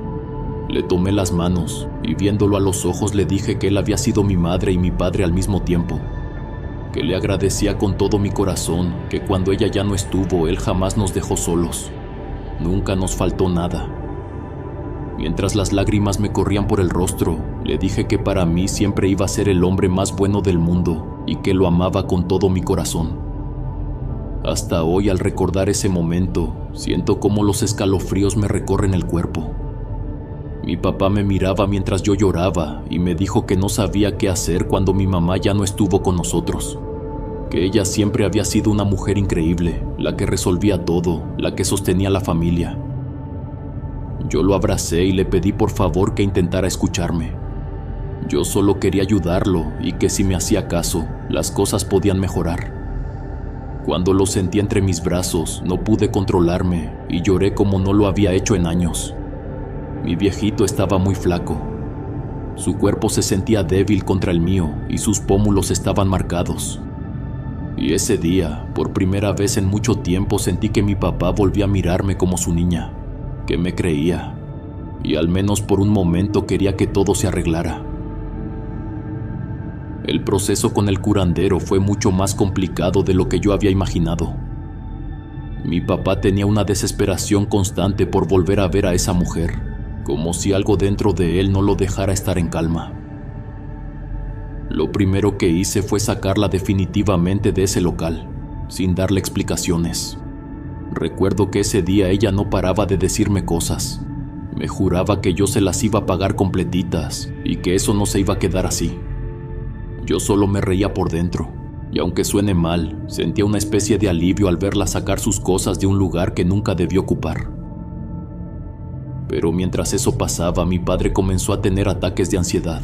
Le tomé las manos y viéndolo a los ojos le dije que él había sido mi madre y mi padre al mismo tiempo, que le agradecía con todo mi corazón que cuando ella ya no estuvo, él jamás nos dejó solos. Nunca nos faltó nada. Mientras las lágrimas me corrían por el rostro, le dije que para mí siempre iba a ser el hombre más bueno del mundo y que lo amaba con todo mi corazón. Hasta hoy, al recordar ese momento, siento cómo los escalofríos me recorren el cuerpo. Mi papá me miraba mientras yo lloraba y me dijo que no sabía qué hacer cuando mi mamá ya no estuvo con nosotros, que ella siempre había sido una mujer increíble, la que resolvía todo, la que sostenía la familia. Yo lo abracé y le pedí por favor que intentara escucharme. Yo solo quería ayudarlo y que si me hacía caso, las cosas podían mejorar. Cuando lo sentí entre mis brazos, no pude controlarme y lloré como no lo había hecho en años. Mi viejito estaba muy flaco. Su cuerpo se sentía débil contra el mío y sus pómulos estaban marcados. Y ese día, por primera vez en mucho tiempo, sentí que mi papá volvía a mirarme como su niña, que me creía, y al menos por un momento quería que todo se arreglara. El proceso con el curandero fue mucho más complicado de lo que yo había imaginado. Mi papá tenía una desesperación constante por volver a ver a esa mujer, como si algo dentro de él no lo dejara estar en calma. Lo primero que hice fue sacarla definitivamente de ese local, sin darle explicaciones. Recuerdo que ese día ella no paraba de decirme cosas. Me juraba que yo se las iba a pagar completitas y que eso no se iba a quedar así. Yo solo me reía por dentro, y aunque suene mal, sentía una especie de alivio al verla sacar sus cosas de un lugar que nunca debió ocupar. Pero mientras eso pasaba, mi padre comenzó a tener ataques de ansiedad.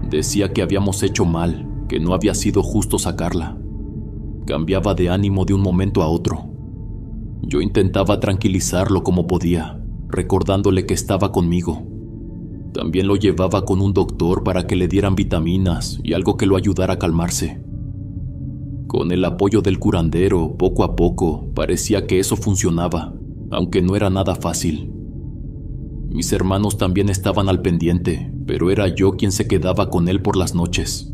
Decía que habíamos hecho mal, que no había sido justo sacarla, Cambiaba de ánimo de un momento a otro. Yo intentaba tranquilizarlo como podía, recordándole que estaba conmigo. También lo llevaba con un doctor para que le dieran vitaminas y algo que lo ayudara a calmarse. Con el apoyo del curandero, poco a poco, parecía que eso funcionaba, aunque no era nada fácil. Mis hermanos también estaban al pendiente, pero era yo quien se quedaba con él por las noches.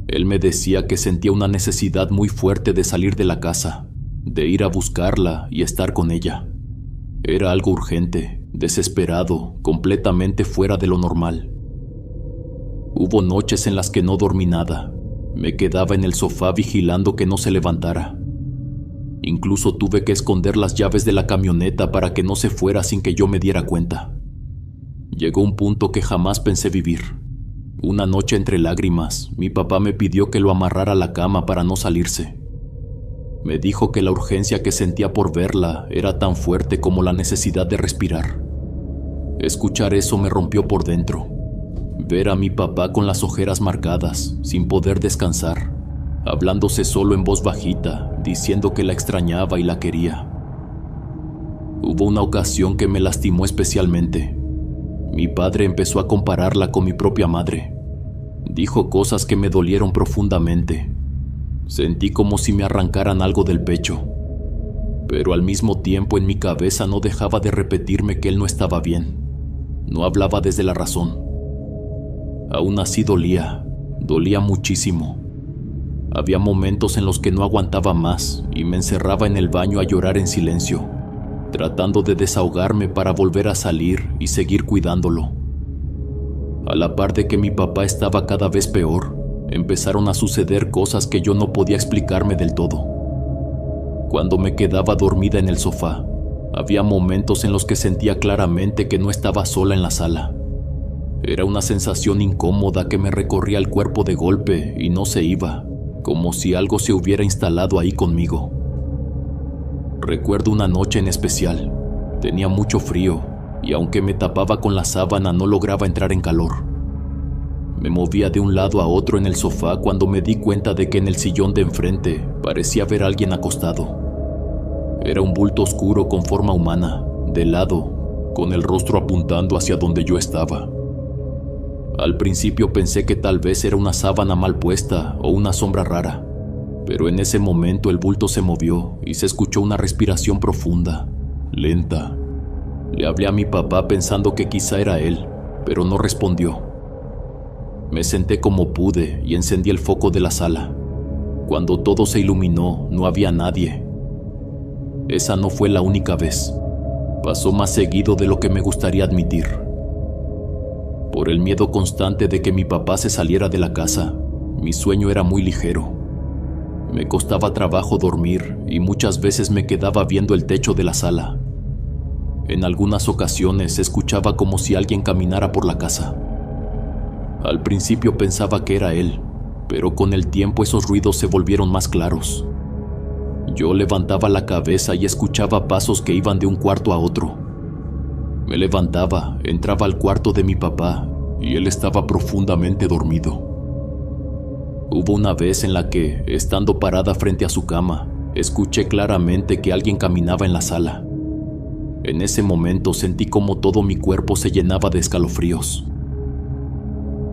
Él me decía que sentía una necesidad muy fuerte de salir de la casa, de ir a buscarla y estar con ella. Era algo urgente, desesperado, completamente fuera de lo normal. Hubo noches en las que no dormí nada. Me quedaba en el sofá vigilando que no se levantara. Incluso tuve que esconder las llaves de la camioneta para que no se fuera sin que yo me diera cuenta. Llegó un punto que jamás pensé vivir. Una noche entre lágrimas, mi papá me pidió que lo amarrara a la cama para no salirse. Me dijo que la urgencia que sentía por verla era tan fuerte como la necesidad de respirar. Escuchar eso me rompió por dentro. Ver a mi papá con las ojeras marcadas, sin poder descansar, hablándose solo en voz bajita, diciendo que la extrañaba y la quería. Hubo una ocasión que me lastimó especialmente. Mi padre empezó a compararla con mi propia madre. Dijo cosas que me dolieron profundamente. Sentí como si me arrancaran algo del pecho. Pero al mismo tiempo en mi cabeza no dejaba de repetirme que él no estaba bien. No hablaba desde la razón. Aún así dolía muchísimo. Había momentos en los que no aguantaba más y me encerraba en el baño a llorar en silencio, tratando de desahogarme para volver a salir y seguir cuidándolo. A la par de que mi papá estaba cada vez peor, empezaron a suceder cosas que yo no podía explicarme del todo. Cuando me quedaba dormida en el sofá, había momentos en los que sentía claramente que no estaba sola en la sala. Era una sensación incómoda que me recorría el cuerpo de golpe y no se iba, como si algo se hubiera instalado ahí conmigo. Recuerdo una noche en especial. Tenía mucho frío y aunque me tapaba con la sábana no lograba entrar en calor. Me movía de un lado a otro en el sofá cuando me di cuenta de que en el sillón de enfrente parecía ver a alguien acostado. Era un bulto oscuro con forma humana, de lado, con el rostro apuntando hacia donde yo estaba. Al principio pensé que tal vez era una sábana mal puesta o una sombra rara, pero en ese momento el bulto se movió y se escuchó una respiración profunda, lenta. Le hablé a mi papá pensando que quizá era él, pero no respondió. Me senté como pude y encendí el foco de la sala. Cuando todo se iluminó, no había nadie. Esa no fue la única vez. Pasó más seguido de lo que me gustaría admitir. Por el miedo constante de que mi papá se saliera de la casa, mi sueño era muy ligero. Me costaba trabajo dormir y muchas veces me quedaba viendo el techo de la sala. En algunas ocasiones escuchaba como si alguien caminara por la casa. Al principio pensaba que era él, pero con el tiempo esos ruidos se volvieron más claros. Yo levantaba la cabeza y escuchaba pasos que iban de un cuarto a otro. Me levantaba, entraba al cuarto de mi papá y él estaba profundamente dormido. Hubo una vez en la que, estando parada frente a su cama, escuché claramente que alguien caminaba en la sala. En ese momento sentí como todo mi cuerpo se llenaba de escalofríos.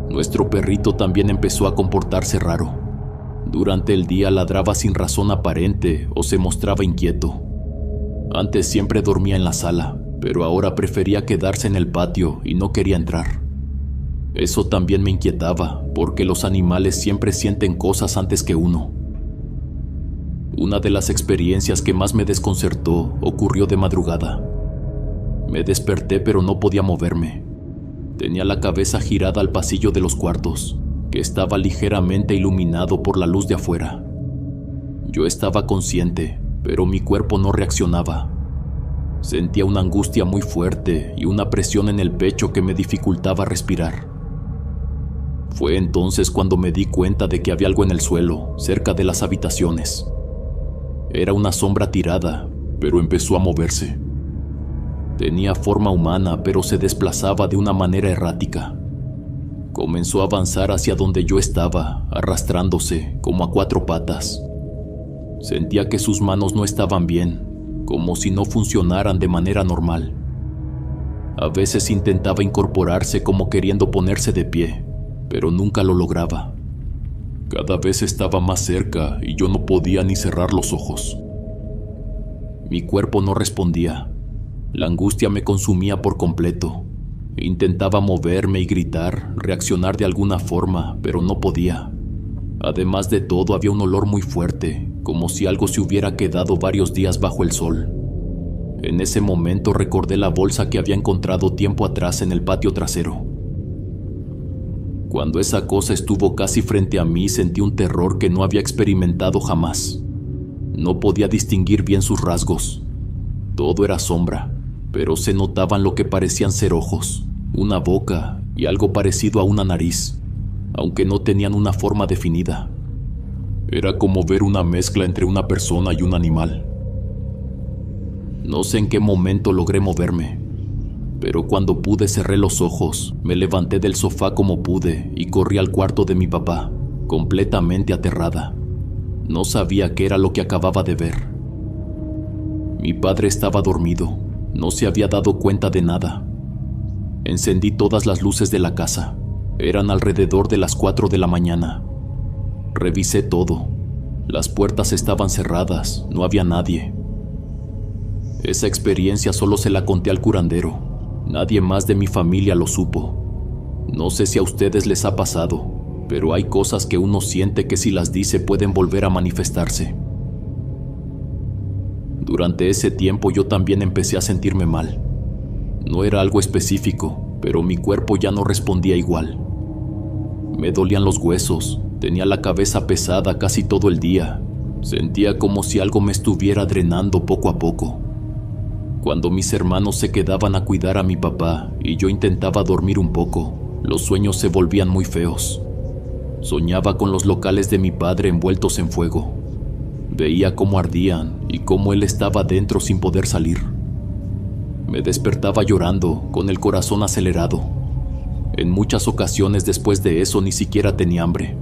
Nuestro perrito también empezó a comportarse raro. Durante el día ladraba sin razón aparente o se mostraba inquieto. Antes siempre dormía en la sala, pero ahora prefería quedarse en el patio y no quería entrar. Eso también me inquietaba, porque los animales siempre sienten cosas antes que uno. Una de las experiencias que más me desconcertó ocurrió de madrugada. Me desperté pero no podía moverme. Tenía la cabeza girada al pasillo de los cuartos, que estaba ligeramente iluminado por la luz de afuera. Yo estaba consciente, pero mi cuerpo no reaccionaba. Sentía una angustia muy fuerte y una presión en el pecho que me dificultaba respirar. Fue entonces cuando me di cuenta de que había algo en el suelo, cerca de las habitaciones. Era una sombra tirada, pero empezó a moverse. Tenía forma humana, pero se desplazaba de una manera errática. Comenzó a avanzar hacia donde yo estaba, arrastrándose, como a 4 patas. Sentía que sus manos no estaban bien, como si no funcionaran de manera normal. A veces intentaba incorporarse como queriendo ponerse de pie, pero nunca lo lograba. Cada vez estaba más cerca y yo no podía ni cerrar los ojos. Mi cuerpo no respondía. La angustia me consumía por completo. Intentaba moverme y gritar, reaccionar de alguna forma, pero no podía. Además de todo, había un olor muy fuerte, como si algo se hubiera quedado varios días bajo el sol. En ese momento recordé la bolsa que había encontrado tiempo atrás en el patio trasero. Cuando esa cosa estuvo casi frente a mí, sentí un terror que no había experimentado jamás. No podía distinguir bien sus rasgos. Todo era sombra, pero se notaban lo que parecían ser ojos, una boca y algo parecido a una nariz, aunque no tenían una forma definida. Era como ver una mezcla entre una persona y un animal. No sé en qué momento logré moverme, pero cuando pude cerré los ojos, me levanté del sofá como pude y corrí al cuarto de mi papá, completamente aterrada. No sabía qué era lo que acababa de ver. Mi padre estaba dormido, no se había dado cuenta de nada. Encendí todas las luces de la casa. Eran alrededor de las 4 de la mañana. Revisé todo. Las puertas estaban cerradas, no había nadie. Esa experiencia solo se la conté al curandero. Nadie más de mi familia lo supo. No sé si a ustedes les ha pasado, pero hay cosas que uno siente que si las dice pueden volver a manifestarse. Durante ese tiempo yo también empecé a sentirme mal. No era algo específico, pero mi cuerpo ya no respondía igual. Me dolían los huesos, tenía la cabeza pesada casi todo el día. Sentía como si algo me estuviera drenando poco a poco. Cuando mis hermanos se quedaban a cuidar a mi papá y yo intentaba dormir un poco, los sueños se volvían muy feos. Soñaba con los locales de mi padre envueltos en fuego. Veía cómo ardían y cómo él estaba dentro sin poder salir. Me despertaba llorando, con el corazón acelerado. En muchas ocasiones después de eso ni siquiera tenía hambre.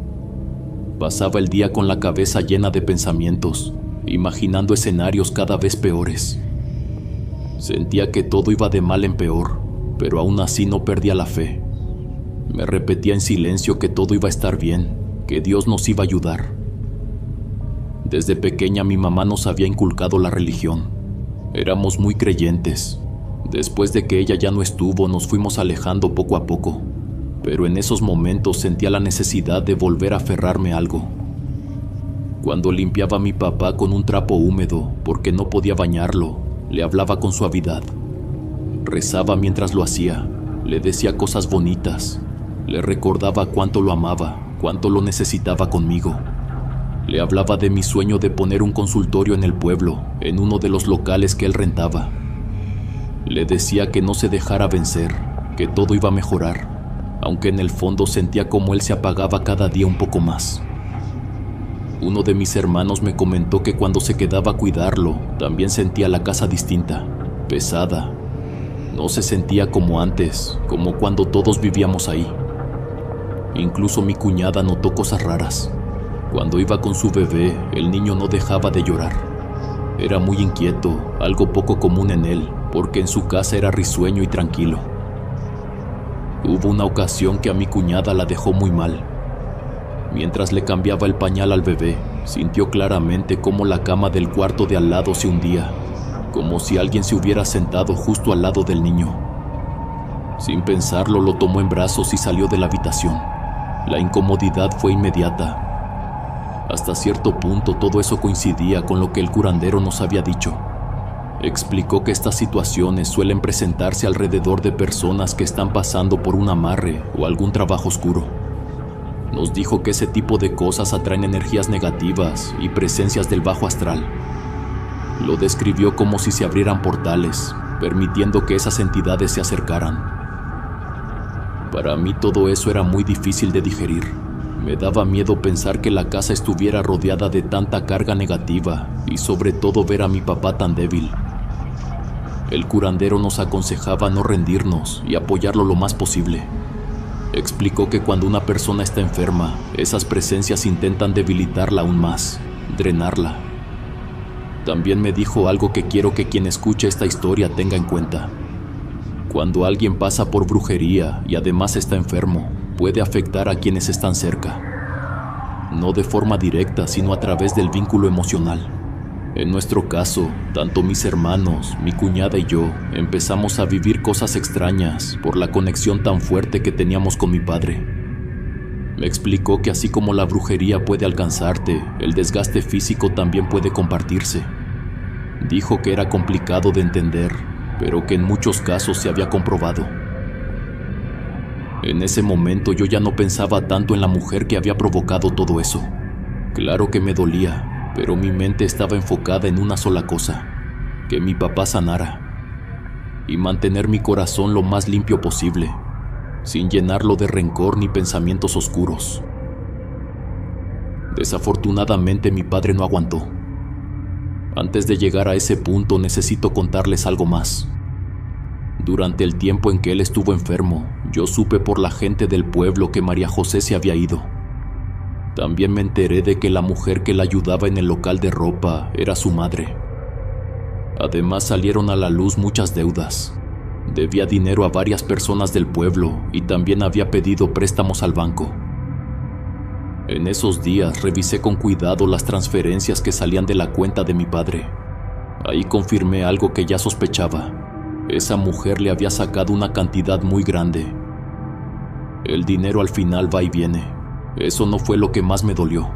Pasaba el día con la cabeza llena de pensamientos, imaginando escenarios cada vez peores. Sentía que todo iba de mal en peor, pero aún así no perdía la fe. Me repetía en silencio que todo iba a estar bien, que Dios nos iba a ayudar. Desde pequeña mi mamá nos había inculcado la religión. Éramos muy creyentes. Después de que ella ya no estuvo, nos fuimos alejando poco a poco, pero en esos momentos sentía la necesidad de volver a aferrarme a algo. Cuando limpiaba a mi papá con un trapo húmedo porque no podía bañarlo, le hablaba con suavidad. Rezaba mientras lo hacía, le decía cosas bonitas, le recordaba cuánto lo amaba, cuánto lo necesitaba conmigo. Le hablaba de mi sueño de poner un consultorio en el pueblo, en uno de los locales que él rentaba. Le decía que no se dejara vencer, que todo iba a mejorar, aunque en el fondo sentía como él se apagaba cada día un poco más. Uno de mis hermanos me comentó que cuando se quedaba a cuidarlo, también sentía la casa distinta, pesada. No se sentía como antes, como cuando todos vivíamos ahí. Incluso mi cuñada notó cosas raras. Cuando iba con su bebé, el niño no dejaba de llorar. Era muy inquieto, algo poco común en él, porque en su casa era risueño y tranquilo. Hubo una ocasión que a mi cuñada la dejó muy mal. Mientras le cambiaba el pañal al bebé, sintió claramente cómo la cama del cuarto de al lado se hundía, como si alguien se hubiera sentado justo al lado del niño. Sin pensarlo, lo tomó en brazos y salió de la habitación. La incomodidad fue inmediata. Hasta cierto punto todo eso coincidía con lo que el curandero nos había dicho. Explicó que estas situaciones suelen presentarse alrededor de personas que están pasando por un amarre o algún trabajo oscuro. Nos dijo que ese tipo de cosas atraen energías negativas y presencias del bajo astral. Lo describió como si se abrieran portales, permitiendo que esas entidades se acercaran. Para mí todo eso era muy difícil de digerir. Me daba miedo pensar que la casa estuviera rodeada de tanta carga negativa y sobre todo ver a mi papá tan débil. El curandero nos aconsejaba no rendirnos y apoyarlo lo más posible. Explicó que cuando una persona está enferma, esas presencias intentan debilitarla aún más, drenarla. también me dijo algo que quiero que quien escuche esta historia tenga en cuenta. Cuando alguien pasa por brujería y además está enfermo, puede afectar a quienes están cerca. No de forma directa, sino a través del vínculo emocional. En nuestro caso, tanto mis hermanos, mi cuñada y yo empezamos a vivir cosas extrañas por la conexión tan fuerte que teníamos con mi padre. Me explicó que así como la brujería puede alcanzarte, el desgaste físico también puede compartirse. Dijo que era complicado de entender, pero que en muchos casos se había comprobado. En ese momento yo ya no pensaba tanto en la mujer que había provocado todo eso. Claro que me dolía, pero mi mente estaba enfocada en una sola cosa: que mi papá sanara y mantener mi corazón lo más limpio posible, sin llenarlo de rencor ni pensamientos oscuros. Desafortunadamente mi padre no aguantó. Antes de llegar a ese punto necesito contarles algo más. Durante el tiempo en que él estuvo enfermo, yo supe por la gente del pueblo que María José se había ido. También me enteré de que la mujer que la ayudaba en el local de ropa era su madre. Además salieron a la luz muchas deudas. Debía dinero a varias personas del pueblo y también había pedido préstamos al banco. En esos días revisé con cuidado las transferencias que salían de la cuenta de mi padre. Ahí confirmé algo que ya sospechaba. Esa mujer le había sacado una cantidad muy grande. El dinero al final va y viene. Eso no fue lo que más me dolió.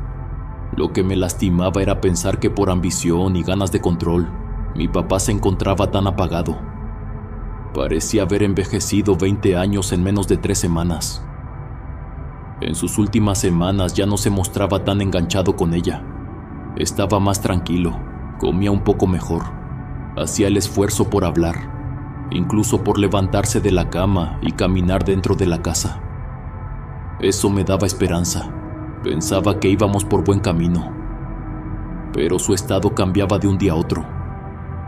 Lo que me lastimaba era pensar que por ambición y ganas de control, mi papá se encontraba tan apagado. Parecía haber envejecido 20 años en menos de 3 semanas. En sus últimas semanas ya no se mostraba tan enganchado con ella. Estaba más tranquilo, comía un poco mejor, hacía el esfuerzo por hablar, incluso por levantarse de la cama y caminar dentro de la casa. Eso me daba esperanza. Pensaba que íbamos por buen camino. Pero su estado cambiaba de un día a otro.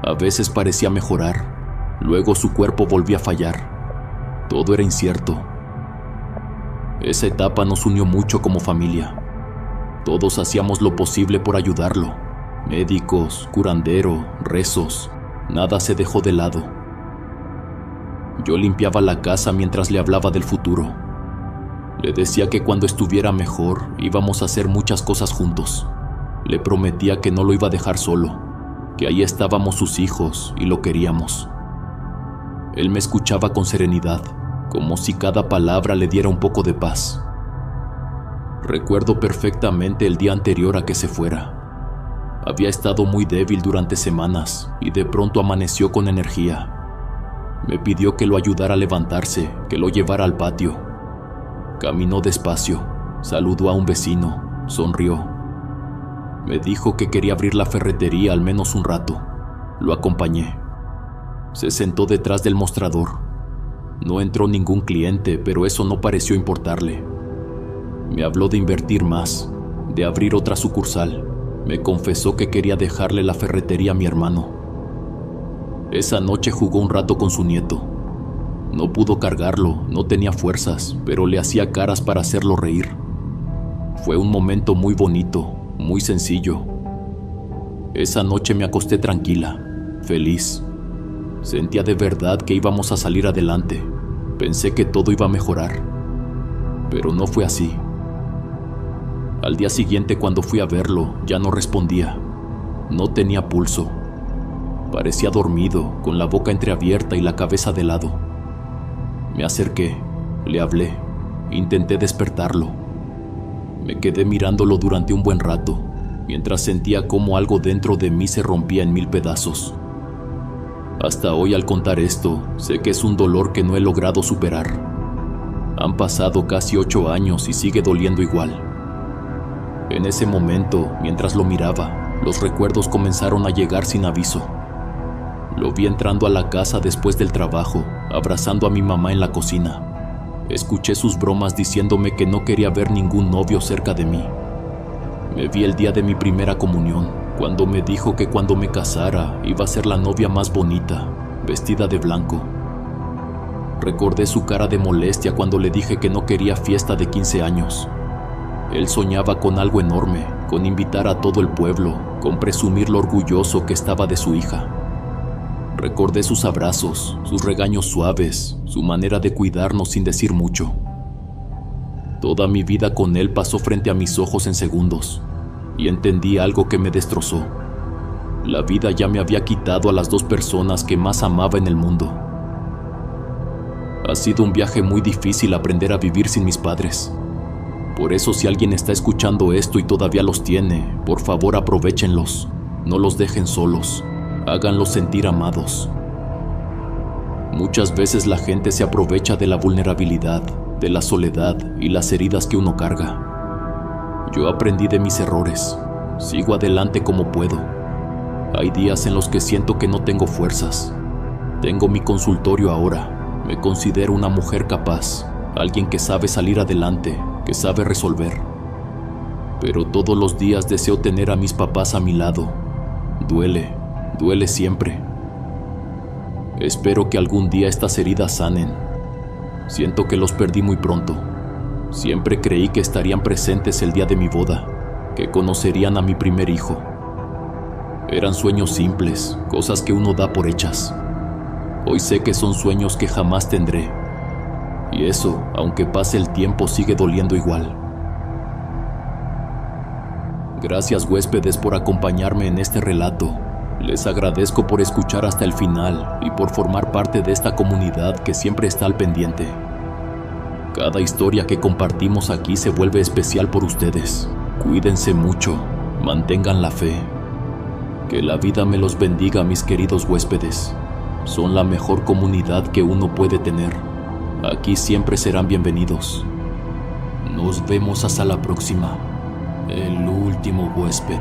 A veces parecía mejorar, luego su cuerpo volvía a fallar. Todo era incierto. Esa etapa nos unió mucho como familia. Todos hacíamos lo posible por ayudarlo. Médicos, curandero, rezos. Nada se dejó de lado. Yo limpiaba la casa mientras le hablaba del futuro. Le decía que cuando estuviera mejor íbamos a hacer muchas cosas juntos. Le prometía que no lo iba a dejar solo, que ahí estábamos sus hijos y lo queríamos. Él me escuchaba con serenidad, como si cada palabra le diera un poco de paz. Recuerdo perfectamente el día anterior a que se fuera. Había estado muy débil durante semanas y de pronto amaneció con energía. Me pidió que lo ayudara a levantarse, que lo llevara al patio. Caminó despacio, saludó a un vecino, sonrió. Me dijo que quería abrir la ferretería al menos un rato. Lo acompañé. Se sentó detrás del mostrador. No entró ningún cliente, pero eso no pareció importarle. Me habló de invertir más, de abrir otra sucursal. Me confesó que quería dejarle la ferretería a mi hermano. Esa noche jugó un rato con su nieto. No pudo cargarlo, no tenía fuerzas, pero le hacía caras para hacerlo reír. Fue un momento muy bonito, muy sencillo. Esa noche me acosté tranquila, feliz. Sentía de verdad que íbamos a salir adelante. Pensé que todo iba a mejorar. Pero no fue así. Al día siguiente, cuando fui a verlo, ya no respondía. No tenía pulso. Parecía dormido, con la boca entreabierta y la cabeza de lado. Me acerqué, le hablé, intenté despertarlo. Me quedé mirándolo durante un buen rato, mientras sentía cómo algo dentro de mí se rompía en 1000 pedazos. Hasta hoy, al contar esto, sé que es un dolor que no he logrado superar. Han pasado casi 8 años y sigue doliendo igual. En ese momento, mientras lo miraba, los recuerdos comenzaron a llegar sin aviso. Lo vi entrando a la casa después del trabajo, abrazando a mi mamá en la cocina. Escuché sus bromas diciéndome que no quería ver ningún novio cerca de mí. Me vi el día de mi primera comunión, cuando me dijo que cuando me casara iba a ser la novia más bonita, vestida de blanco. Recordé su cara de molestia cuando le dije que no quería fiesta de 15 años. Él soñaba con algo enorme, con invitar a todo el pueblo, con presumir lo orgulloso que estaba de su hija. Recordé sus abrazos, sus regaños suaves, su manera de cuidarnos sin decir mucho. Toda mi vida con él pasó frente a mis ojos en segundos, y entendí algo que me destrozó. La vida ya me había quitado a las dos personas que más amaba en el mundo. Ha sido un viaje muy difícil aprender a vivir sin mis padres. Por eso, si alguien está escuchando esto y todavía los tiene, por favor aprovéchenlos, no los dejen solos, háganlos sentir amados. Muchas veces la gente se aprovecha de la vulnerabilidad, de la soledad y las heridas que uno carga. Yo aprendí de mis errores, sigo adelante como puedo. Hay días en los que siento que no tengo fuerzas. Tengo mi consultorio ahora. Me considero una mujer capaz, alguien que sabe salir adelante, que sabe resolver. Pero todos los días deseo tener a mis papás a mi lado. Duele, duele siempre. Espero que algún día estas heridas sanen. Siento que los perdí muy pronto. Siempre creí que estarían presentes el día de mi boda, que conocerían a mi primer hijo. Eran sueños simples, cosas que uno da por hechas. Hoy sé que son sueños que jamás tendré. Y eso, aunque pase el tiempo, sigue doliendo igual. Gracias, huéspedes, por acompañarme en este relato. Les agradezco por escuchar hasta el final y por formar parte de esta comunidad que siempre está al pendiente. Cada historia que compartimos aquí se vuelve especial por ustedes. Cuídense mucho, mantengan la fe. Que la vida me los bendiga, mis queridos huéspedes. Son la mejor comunidad que uno puede tener. Aquí siempre serán bienvenidos. Nos vemos hasta la próxima. El último huésped.